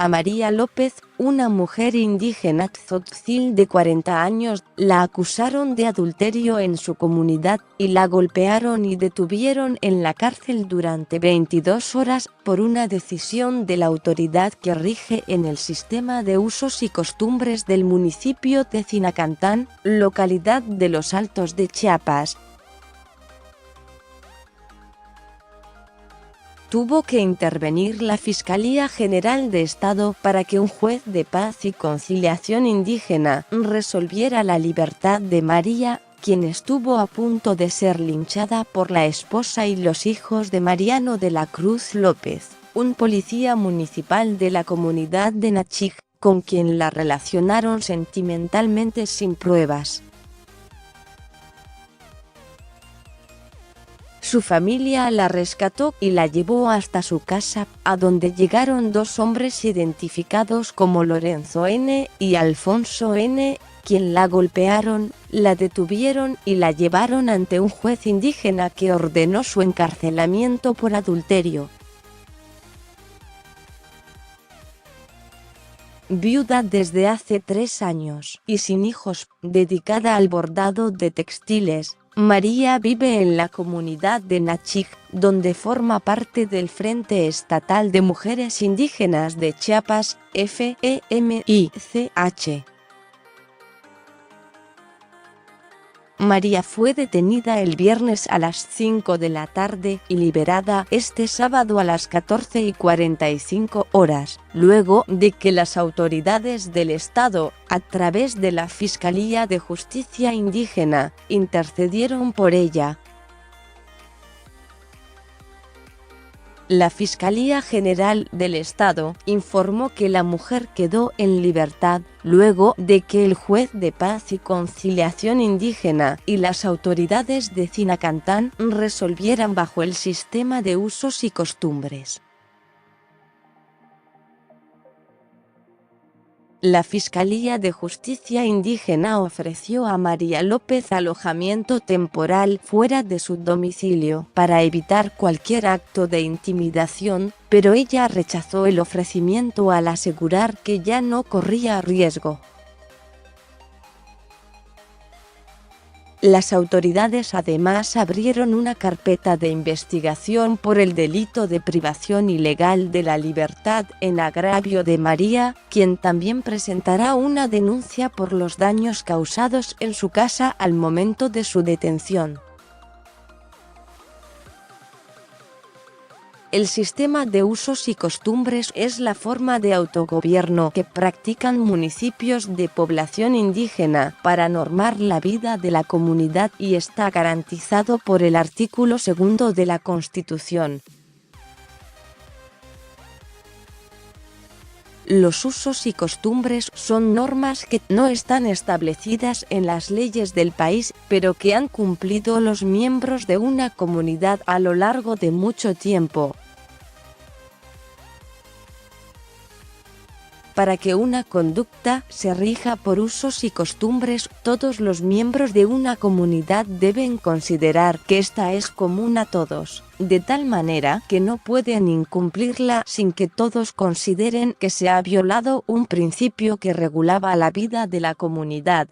A María López, una mujer indígena tzotzil de 40 años, la acusaron de adulterio en su comunidad, y la golpearon y detuvieron en la cárcel durante 22 horas, por una decisión de la autoridad que rige en el sistema de usos y costumbres del municipio de Zinacantán, localidad de Los Altos de Chiapas. Tuvo que intervenir la Fiscalía General de Estado para que un juez de paz y conciliación indígena resolviera la libertad de María, quien estuvo a punto de ser linchada por la esposa y los hijos de Mariano de la Cruz López, un policía municipal de la comunidad de Nachig, con quien la relacionaron sentimentalmente sin pruebas. Su familia la rescató y la llevó hasta su casa, a donde llegaron dos hombres identificados como Lorenzo N. y Alfonso N., quien la golpearon, la detuvieron y la llevaron ante un juez indígena que ordenó su encarcelamiento por adulterio. Viuda desde hace 3 años y sin hijos, dedicada al bordado de textiles, María vive en la comunidad de Nachig, donde forma parte del Frente Estatal de Mujeres Indígenas de Chiapas, FEMICH. María fue detenida el viernes a las 5 de la tarde y liberada este sábado a las 14:45 horas, luego de que las autoridades del Estado, a través de la Fiscalía de Justicia Indígena, intercedieron por ella. La Fiscalía General del Estado informó que la mujer quedó en libertad, luego de que el juez de paz y conciliación indígena y las autoridades de Zinacantán resolvieran bajo el sistema de usos y costumbres. La Fiscalía de Justicia Indígena ofreció a María López alojamiento temporal fuera de su domicilio para evitar cualquier acto de intimidación, pero ella rechazó el ofrecimiento al asegurar que ya no corría riesgo. Las autoridades además abrieron una carpeta de investigación por el delito de privación ilegal de la libertad en agravio de María, quien también presentará una denuncia por los daños causados en su casa al momento de su detención. El sistema de usos y costumbres es la forma de autogobierno que practican municipios de población indígena para normar la vida de la comunidad y está garantizado por el artículo 2 de la Constitución. Los usos y costumbres son normas que no están establecidas en las leyes del país, pero que han cumplido los miembros de una comunidad a lo largo de mucho tiempo. Para que una conducta se rija por usos y costumbres, todos los miembros de una comunidad deben considerar que esta es común a todos, de tal manera que no pueden incumplirla sin que todos consideren que se ha violado un principio que regulaba la vida de la comunidad.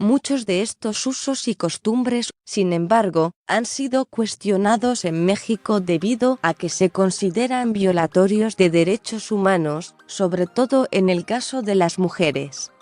Muchos de estos usos y costumbres, sin embargo, han sido cuestionados en México debido a que se consideran violatorios de derechos humanos, sobre todo en el caso de las mujeres.